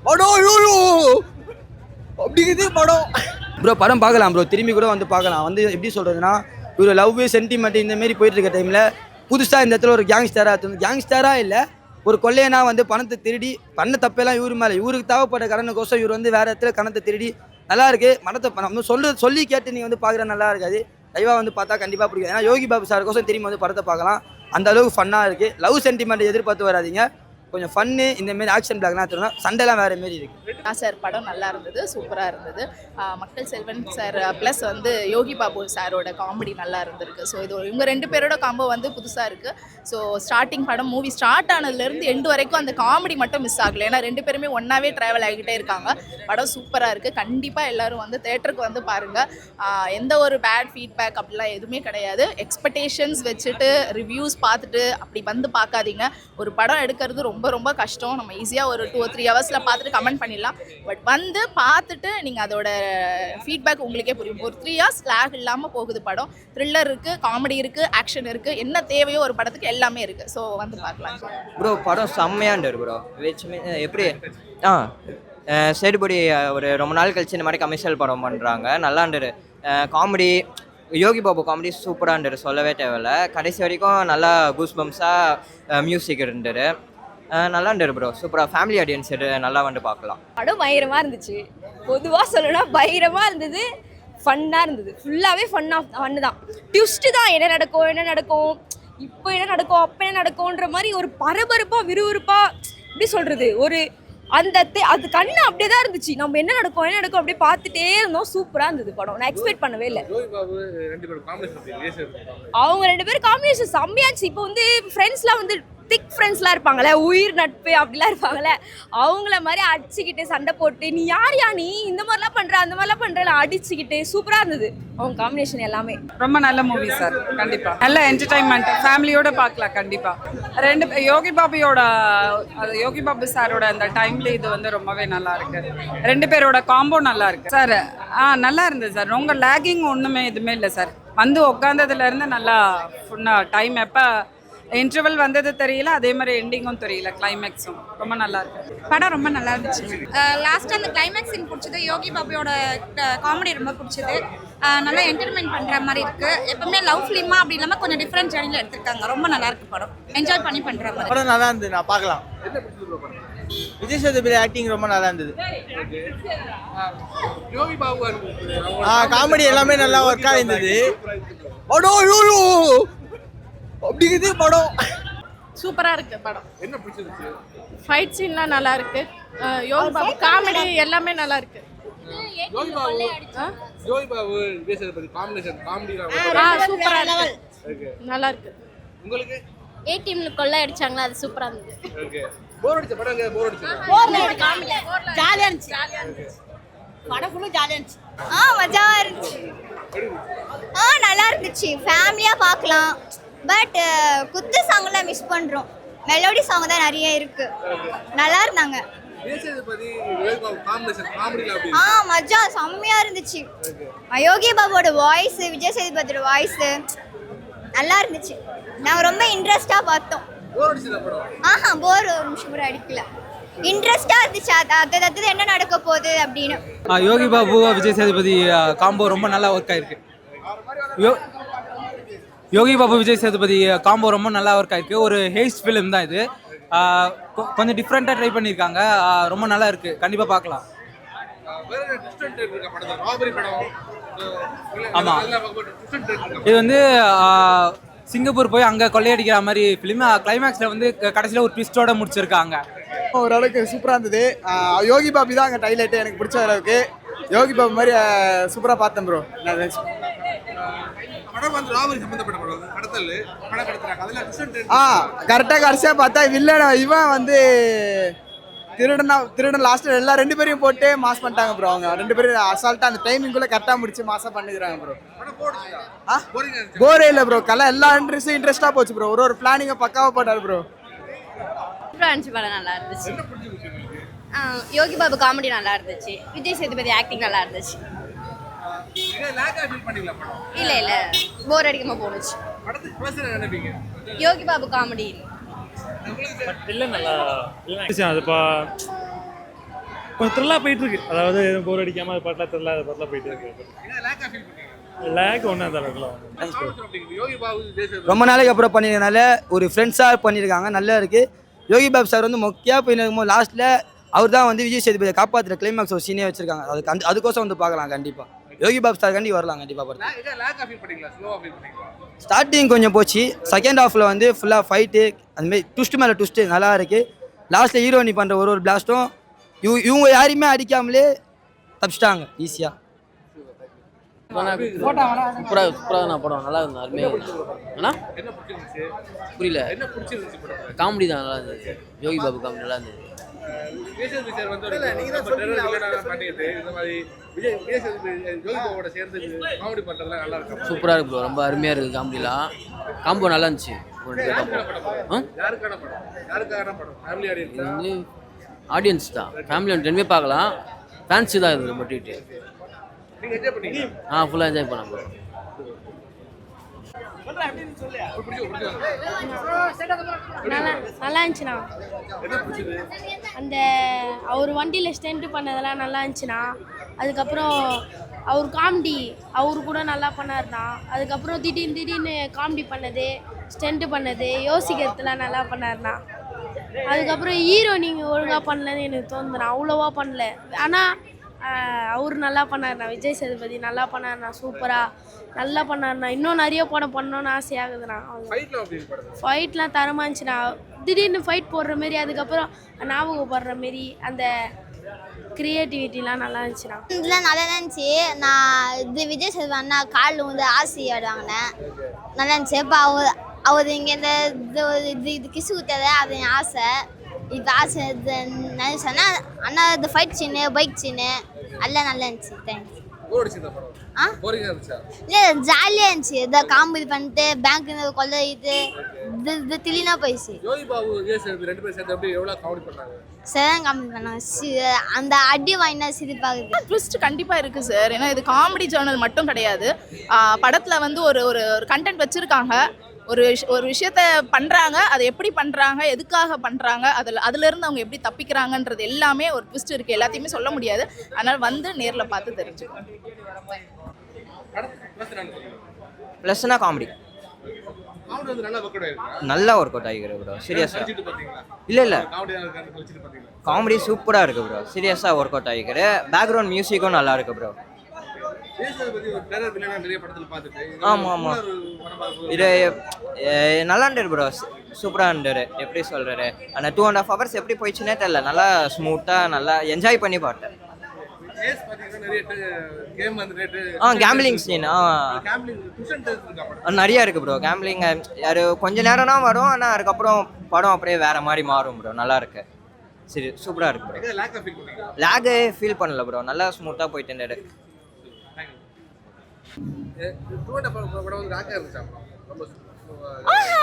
படம் ஐயோ அப்படிங்குது படம். ப்ரோ படம் பார்க்கலாம் ப்ரோ, திரும்பி கூட வந்து பார்க்கலாம். வந்து எப்படி சொல்கிறதுனா, ஒரு லவ் சென்டிமெண்ட் இந்தமாரி போயிட்டு இருக்க டைமில் புதுசாக இந்த இடத்துல ஒரு கேங்ஸ்டராக இல்லை, ஒரு கொள்ளையனா வந்து பணத்தை திருடி பண்ண தப்பெல்லாம் இவரு மேலே, இவருக்கு தேவைப்பட்ட கடனுக்கோசம் இவர் வந்து வேறு இடத்துல கணத்தை திருடி நல்லா இருக்கு. மனத்தை நம்ம சொல்லி கேட்டு நீங்கள் வந்து பார்க்குற நல்லா இருக்காது. லைவாக வந்து பார்த்தா கண்டிப்பாக பிடிக்கும். ஏன்னா யோகி பாபு சாருக்கோசம் திரும்பி வந்து படத்தை பார்க்கலாம். அந்த அளவுக்கு ஃபன்னாக இருக்குது. லவ் சென்டிமெண்ட் எதிர்பார்த்து வராதிங்க. கொஞ்சம் ஃபன்னு, இந்தமாரி ஆக்ஷன் பிளாக்லாம் தரணும். சண்டைலாம் வேறு மாரி இருக்குது. சார் படம் நல்லா இருந்தது, சூப்பராக இருந்தது. மக்கள் செல்வன் சார் ப்ளஸ் வந்து யோகி பாபு சாரோட காமெடி நல்லா இருந்திருக்கு. ஸோ இது இவங்க 2 பேரோட காம்போ வந்து புதுசாக இருக்குது. ஸோ ஸ்டார்டிங் படம் மூவி ஸ்டார்ட் ஆனதுலேருந்து எண்டு வரைக்கும் அந்த காமெடி மட்டும் மிஸ் ஆகலை. ஏன்னா 2 பேருமே ஒன்றாவே ட்ராவல் ஆகிக்கிட்டே இருக்காங்க. படம் சூப்பராக இருக்குது. கண்டிப்பாக எல்லோரும் வந்து தேட்டருக்கு வந்து பாருங்கள். எந்த ஒரு பேட் ஃபீட்பேக் அப்படிலாம் எதுவுமே கிடையாது. எக்ஸ்பெக்டேஷன்ஸ் வச்சுட்டு ரிவ்யூஸ் பார்த்துட்டு அப்படி வந்து பார்க்காதீங்க. ஒரு படம் எடுக்கிறது ரொம்ப ரொம்ப கஷ்டம். நம்ம ஈஸியாக ஒரு 2 or 3 ஹவர்ஸில் பார்த்துட்டு கமெண்ட் பண்ணிடலாம். பட் வந்து பார்த்துட்டு நீங்கள் அதோட ஃபீட்பேக் உங்களுக்கே புரியும். ஒரு 3 hours லேக் இல்லாமல் போகுது படம். த்ரில்லர் இருக்குது, காமெடி இருக்குது, ஆக்ஷன் இருக்குது, என்ன தேவையோ ஒரு படத்துக்கு எல்லாமே இருக்குது. ஸோ வந்து பார்க்கலாம் ப்ரோ. படம் செம்மையாண்டார் ப்ரோ. எப்படி சேதுபதி ஒரு ரொம்ப நாள் கழிச்சு இந்த மாதிரி கமர்ஷியல் படம் பண்ணுறாங்க. நல்லாண்டார். காமெடி, யோகி பாபு காமெடி சூப்பராக இருந்தார், சொல்லவே தேவையில்ல. கடைசி வரைக்கும் நல்லா கூஸ் பம்ஸாக மியூசிக் இருந்தார். நல்லா இருந்தார் ப்ரோ. சூப்பராக ஃபேமிலி ஆடியன்ஸ் நல்லா வந்து பார்க்கலாம். படம் பயங்கரமாக இருந்துச்சு. பொதுவாக சொல்லணும்னா பயங்கரமாக இருந்தது, ஃபன்னாக இருந்தது. ஃபுல்லாகவே ஃபன்னு தான். ட்விஸ்ட்டு தான், என்ன நடக்கும், இப்போ என்ன நடக்கும், அப்போ என்ன நடக்கும்ன்ற மாதிரி ஒரு பரபரப்பாக விறுவிறுப்பாக எப்படி சொல்கிறது, ஒரு அது கண்ணு அப்படியே தான் இருந்துச்சு. நம்ம என்ன நடக்கும் அப்படியே பார்த்துட்டே இருந்தோம். சூப்பராக இருந்தது படம். நான் எக்ஸ்பெக்ட் பண்ணவே இல்லை. அவங்க 2 பேரும் காம்பினேஷன் செம்மையாச்சு. இப்போ வந்து ஃப்ரெண்ட்ஸ்லாம் வந்து திக் ஃப்ரெண்ட்ஸ்லாம் இருப்பாங்களே, உயிர் நட்பு அப்படிலாம் இருப்பாங்களே, அவங்கள மாதிரி அடிச்சுக்கிட்டு சண்டை போட்டு நீ யார் நீ இந்த மாதிரிலாம் பண்ணுற அந்த மாதிரிலாம் பண்ணுற அடிச்சுக்கிட்டு சூப்பராக இருந்தது அவங்க காம்பினேஷன் எல்லாமே. ரொம்ப நல்ல மூவி சார். கண்டிப்பாக நல்ல என்டர்டைன்மெண்ட், ஃபேமிலியோட பார்க்கலாம். கண்டிப்பாக யோகி பாபு சாரோட அந்த டைம்ல இது வந்து ரொம்பவே நல்லா இருக்கு. 2 பேரோட காம்போ நல்லா இருக்கு சார். நல்லா இருந்தது சார். ரொம்ப லேகிங் ஒன்றுமே எதுவுமே இல்லை சார். வந்து உட்காந்ததுலேருந்து நல்லா ஃபுல்லாக டைம் எப்போ இன்டர்வல் வந்தது தெரியல, அதே மாதிரி எண்டிங்கும் தெரியல, கிளைமேக்ஸும் ரொம்ப நல்லா இருக்கு. படம் ரொம்ப நல்லா இருந்துச்சு. லாஸ்ட் அந்த கிளைமேக்ஸ் எனக்கு பிடிச்சது. யோகி பாபியோட காமெடி ரொம்ப பிடிச்சது. நல்லா என்டர்டைன்மெண்ட் பண்ணுற மாதிரி இருக்கு. எப்பவுமே லவ் ஃபிலிமா அப்படி இல்லாமல் கொஞ்சம் டிஃப்ரெண்ட் ஜேர்னியில் எடுத்திருக்காங்க. ரொம்ப நல்லா இருக்கு படம். என்ஜாய் பண்ணி பண்ணுற மாதிரி படம் நல்லா இருந்தது. நான் பார்க்கலாம். விஜய் சேதுபதி ஆக்டிங் ரொம்ப நல்லா இருந்தது. காமெடி எல்லாமே நல்லா ஒர்க் ஆயிருந்தது. படம் ஐயோ அப்படிங்குது படம். சூப்பராக இருக்குது படம். என்ன பிடிச்சிருக்கு? ஃபைட் சீன்லாம் நல்லா இருக்கு. யோகி பாபு காமெடி எல்லாமே நல்லா இருக்கு. சூப்பரா இருக்கு, நல்லா இருக்கு. உங்களுக்கு ஏ டீம்ல கொள்ளை அடிச்சாங்களா, அது சூப்பரா இருந்தது. ஓகே. போர் அடிச்ச படம் ஜாலியா இருந்துச்சு. படம் ஃபுல்லா ஜாலியா இருந்துச்சு. மஜாவா இருந்துச்சு. நல்லா இருந்துச்சு. ஃபேமிலியா பார்க்கலாம். பட் குத்து சாங்லாம் மிஸ் பண்றோம். மெலோடி சாங் தான் நிறைய இருக்கு. நல்லா இருந்தாங்க. மஜா செம்மையா இருந்துச்சு. யோகி பாபுவோட வாய்ஸ், விஜய் சேதுபதியோட வாய்ஸ் நல்லா இருந்துச்சு. நாங்க ரொம்ப இன்ட்ரெஸ்டா பார்த்தோம். போர் ஒரு நிமிஷம் கூட அடிக்கல. இன்ட்ரெஸ்டா இருந்துச்சு. அது என்ன நடக்க போகுது அப்படின்னு. யோகி பாபு விஜய் சேதுபதி காம்போ ரொம்ப நல்லா ஒர்க் ஆயிருக்கு. யோகி பாபு விஜய் சேதுபதி காம்போ ரொம்ப நல்லா ஒர்க் ஆயிருக்கு. ஒரு ஹேஸ்ட் ஃபிலிம் தான் இது. கொஞ்சம் டிஃப்ரெண்ட்டாக ட்ரை பண்ணியிருக்காங்க. ரொம்ப நல்லா இருக்கு. கண்டிப்பாக பார்க்கலாம். ஆமாம், இது வந்து சிங்கப்பூர் போய் அங்கே கொள்ளையடிக்கிற மாதிரி ஃபிலிம். கிளைமேக்ஸில் வந்து கடைசியில் ஒரு ட்விஸ்டோட முடிச்சிருக்காங்க. ஓரளவுக்கு சூப்பராக இருந்தது. யோகி பாபு தான் அங்கே டைலைட்டு எனக்கு பிடிச்ச அளவுக்கு. யோகி பாபு மாதிரி சூப்பராக பார்த்தேன் ப்ரோ. கரெக்டாக கடைசியாக பார்த்தா வில்லன் இவன் வந்து திருடன் லாஸ்ட்டில் எல்லா 2 பேரையும் போட்டு மாஸ் பண்ணிட்டாங்க ப்ரோ. அவங்க 2 பேரும் அசால்ட்டாக அந்த டைமிங்குள்ளே கரெக்டாக முடிச்சு மாசாக பண்ணிக்கிறாங்க ப்ரோ. போரே இல்லை ப்ரோ. எல்லா இன்ட்ரெஸ்டாக போச்சு ப்ரோ. ஒரு பிளானிங்கை பக்காவாக போட்டார் ப்ரோ. படம் நல்லா இருந்துச்சு. யோகி பாபு காமெடி நல்லா இருந்துச்சு. விஜய் சேதுபதி ஆக்டிங் நல்லா இருந்துச்சு. இல்ல போர் அடிக்காம போனுச்சு. யோகி பாபு காமெடி கொஞ்சம் த்ரில்லாக போயிட்டுருக்கு. அதாவது எதுவும் போர் அடிக்காமல் அது பாட்டில் த்ரில்லாக அது பாட்டில் போயிட்டு இருக்கு. லேக் ஒன்றும் அந்த அளவுக்குலாம் ரொம்ப நாளைக்கு அப்புறம் பண்ணிருக்கனால ஒரு ஃப்ரெண்ட்ஸாக பண்ணியிருக்காங்க, நல்லா இருக்குது. யோகி பாபு சார் வந்து மொக்கையாக போயிருக்கும்போது லாஸ்ட்டில் அவர் தான் வந்து விஜய் சேதுபதியை காப்பாற்றுற கிளைமேக்ஸ் ஒரு சீனே வச்சிருக்காங்க. அதுக்கோசம் வந்து பார்க்கலாம் கண்டிப்பாக. யோகி பாபு சார் கண்டி வரலாம் கண்டிப்பாக படம். ஸ்டார்டிங் கொஞ்சம் போச்சு, செகண்ட் ஹாஃபில் வந்து ஃபுல்லாக ஃபைட்டு அதுமாரி ட்விஸ்ட்டு மேலே ட்விஸ்ட்டு நல்லா இருக்குது. லாஸ்ட்டில் ஹீரோனி பண்ணுற ஒரு பிளாஸ்ட்டும் இவங்க யாரையுமே அடிக்காமலே தப்பிச்சிட்டாங்க ஈஸியாக. சூப்பராக படம் நல்லா இருந்தது, அருமையாக. அண்ணா புரியல, காமெடி தான் நல்லா இருந்தது. யோகி பாபு காமெடி நல்லா இருந்தது. சூப்பராக இருக்கு ப்ரோ, ரொம்ப அருமையாக இருக்குது காமெடிலாம். காம்போ நல்லா இருந்துச்சு. இது வந்து ஆடியன்ஸ் தான், ஃபேமிலி ரெண்டுமே பார்க்கலாம். ஃபேன்ஸு தான் இது ரொம்ப ட்ரீட்டு. ஃபுல்லாக என்ஜாய் பண்ண ப்ரோ. நல்லா இருந்துச்சுண்ணா. அந்த அவர் வண்டியில் ஸ்டெண்ட் பண்ணதெல்லாம் நல்லா இருந்துச்சுண்ணா. அதுக்கப்புறம் அவர் காமெடி அவரு கூட நல்லா பண்ணார்ண்ணா. அதுக்கப்புறம் திடீர்னு காமெடி பண்ணது, ஸ்டெண்ட் பண்ணது, யோசிக்கிறதுலாம் நல்லா பண்ணார்ண்ணா. அதுக்கப்புறம் ஹீரோ நீங்கள் ஒழுங்காக பண்ணலன்னு எனக்கு தோணுதுண்ணா. அவ்வளோவா பண்ணல, ஆனால் அவர் நல்லா பண்ணார்ண்ணா. விஜய் சேதுபதி நல்லா பண்ணார்ண்ணா, சூப்பராக நல்லா பண்ணார்ண்ணா. இன்னும் நிறைய படம் பண்ணணும்னு ஆசையாகுதுண்ணா. ஃபைட்லாம் தரமாக இருந்துச்சுண்ணா. திடீர்னு ஃபைட் போடுற மாரி, அதுக்கப்புறம் ஞாபகப்படுற மாரி அந்த கிரியேட்டிவிட்டிலாம் நல்லா இருந்துச்சுண்ணா. இதெல்லாம் நல்லா இருந்துச்சு. நான் இது விஜய் சேதுபதி அண்ணா காலில் வந்து ஆசி ஆடுவாங்கண்ணே, நல்லா இருந்துச்சு. இப்போ அவர் இங்கே இந்த இது கிசு குத்தாத அது என் ஆசை. இது ஆசை நினைச்சேன்னா அண்ணா இது ஃபைட் சீனு, பைக் சீனு எல்லாம் நல்லா இருந்துச்சு. தேங்க்ஸ். இல்லை ஜாலியாக இருந்துச்சு. இதை காமெடி பண்ணிட்டு பேங்க் கொள்ளை இது திடீர்னா போயிடுச்சு. சரிதான் காமெடி பண்ணாங்க. அந்த அடி வாங்கினா சிரிப்பாகுது. ட்விஸ்ட் கண்டிப்பாக இருக்குது சார். ஏன்னா இது காமெடி ஜேர்னல் மட்டும் கிடையாது. படத்தில் வந்து ஒரு ஒரு கண்டென்ட் வச்சுருக்காங்க. ஒரு விஷயத்த பண்ணுறாங்க, அதை எப்படி பண்ணுறாங்க, எதுக்காக பண்ணுறாங்க, அதுலேருந்து அவங்க எப்படி தப்பிக்கிறாங்கன்றது எல்லாமே ஒரு ட்விஸ்ட் இருக்குது. எல்லாத்தையுமே சொல்ல முடியாது, அதனால் வந்து நேரில் பார்த்து தெரிஞ்சுக்கணும். ப்ளஸ்னா காமெடி நல்லா ஒர்க் அவுட் ஆகிருக்கு ப்ரோ. சீரியஸாக இல்லை காமெடி சூப்பராக இருக்குது ப்ரோ. சீரியஸாக ஒர்க் அவுட் ஆகிருக்கு. பேக்ரவுண்ட் மியூசிக்கும் நல்லா இருக்குது ப்ரோ. ஆமாம் ஆமாம், இது நல்லா இருந்தது ப்ரோ. சூப்பராக இருந்தது. எப்படி சொல்கிறது, அந்த 2.5 hours எப்படி போயிடுச்சுன்னே தெரியல. நல்லா ஸ்மூத்தாக நல்லா என்ஜாய் பண்ணி பார்த்தேன். கேம்பிளிங் சீன் நிறையா இருக்குது ப்ரோ. கேம்பிளிங் யார் கொஞ்சம் நேரம் தான் வரும், ஆனால் அதுக்கப்புறம் படம் அப்படியே வேறு மாதிரி மாறும் ப்ரோ. நல்லா இருக்கு. சரி சூப்பராக இருக்கு ப்ரோ. லேகே ஃபீல் பண்ணல ப்ரோ. நல்லா ஸ்மூத்தாக போயிட்டு இருந்தது.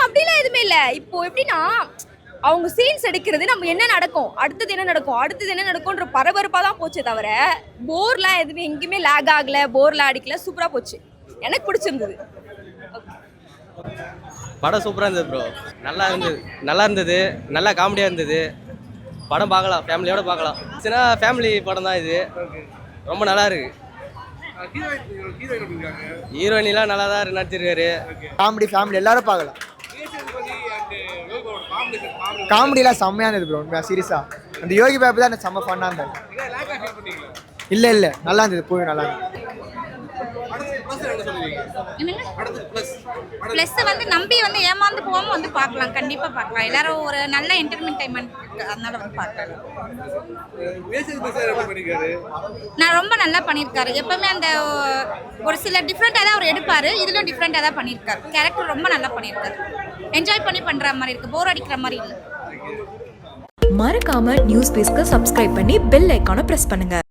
அப்படிலாம் எதுவுமே இல்லை. இப்போ எப்படின்னா அவங்க சீன்ஸ் எடுக்கிறது நம்ம என்ன நடக்கும், அடுத்தது என்ன நடக்கும்ன்ற பரபரப்பாக தான் போச்சே தவிர போர்லாம் எதுவுமே எங்கேயுமே லேக் ஆகலை, போர்லாம் அடிக்கல. சூப்பராக போச்சு, எனக்கு பிடிச்சிருந்தது. படம் சூப்பராக இருந்தது ப்ரோ. நல்லா இருந்தது, நல்லா காமெடியாக இருந்தது. படம் பார்க்கலாம், ஃபேமிலியோட பார்க்கலாம். சின்ன ஃபேமிலி படம் தான் இது. ரொம்ப நல்லா இருக்கு. ஹீரோயினிலாம் நல்லா தான் நடிச்சிருக்காரு. காமெடி ஃபேமிலி எல்லாரும் பார்க்கலாம். காமெடிலாம் செம்மையானது ப்ரோ. உண்மையாக சீரியஸாக அந்த யோகி பாபு தான் எனக்கு செம்ம ஃபன்னாக இருந்தது. இல்லை நல்லா இருந்தது. போய் நல்லா இருந்தது. ப்ளஸ் வந்து நம்பி வந்து ஏமாந்து போகாமல் வந்து பார்க்கலாம், கண்டிப்பாக பார்க்கலாம். எல்லாரும் ஒரு நல்ல என்டர்டைன்மெண்ட் அதனால வந்து பார்க்கலாம். நான் ரொம்ப நல்லா பண்ணியிருக்காரு. எப்பவுமே அந்த ஒரு சில டிஃப்ரெண்ட்டாக தான் அவர் எடுப்பார். இதிலும் டிஃப்ரெண்ட்டாக தான் பண்ணியிருக்காரு. கேரக்டர் ரொம்ப நல்லா பண்ணியிருக்காரு. என்ஜாய் பண்ணி பண்ணுற மாதிரி இருக்குது, போர் அடிக்கிற மாதிரி இல்லை. மறக்காம நியூஸ் பேஸ்க்கு சப்ஸ்கிரைப் பண்ணி பெல் ஐக்கானை பிரஸ் பண்ணுங்க.